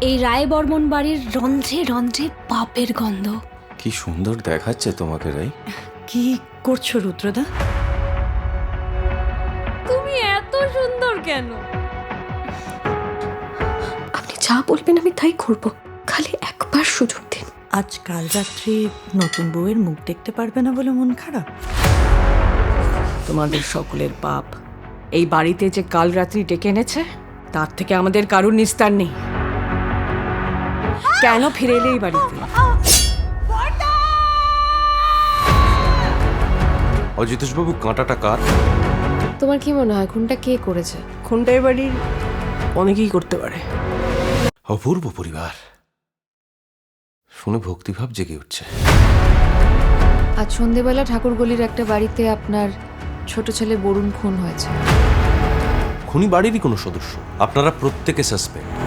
এই রায় বর্মন বাড়ির রন্ধ্রে রন্ধ্রে পাপের গন্ধ। কি সুন্দর দেখাচ্ছে তোমাকে রাই। কি করছো রুদ্রদা? তুমি এত সুন্দর কেন? আপনি যা বলবেন আমি তাই করব, খালি একবার সুযোগ দিন। আজ কাল রাত্রি নতুন বউয়ের মুখ দেখতে পারবে না বলে মন খারাপ? তোমাদের সকলের পাপ এই বাড়িতে যে কাল রাত্রি ডেকে এনেছে, তার থেকে আমাদের কারুর নিস্তার নেই। কেন ফিরে এলে এই বাড়িতে? অজিতেশবাবু, কাঁটাটা কার? তোমার কি মনে হয় খুনটা কে করেছে? খুনটা এই বাড়ির অনেকেই করতে পারে। অপূর্ব পরিবার শুনে ভক্তিভাব জেগে উঠছে। আজ সন্ধেবেলা ঠাকুরগলির একটা বাড়িতে আপনার ছোট ছেলে বরুণ খুন হয়েছে। খুনি বাড়িরই কোনো সদস্য। আপনারা প্রত্যেকে সাসপেক্ট।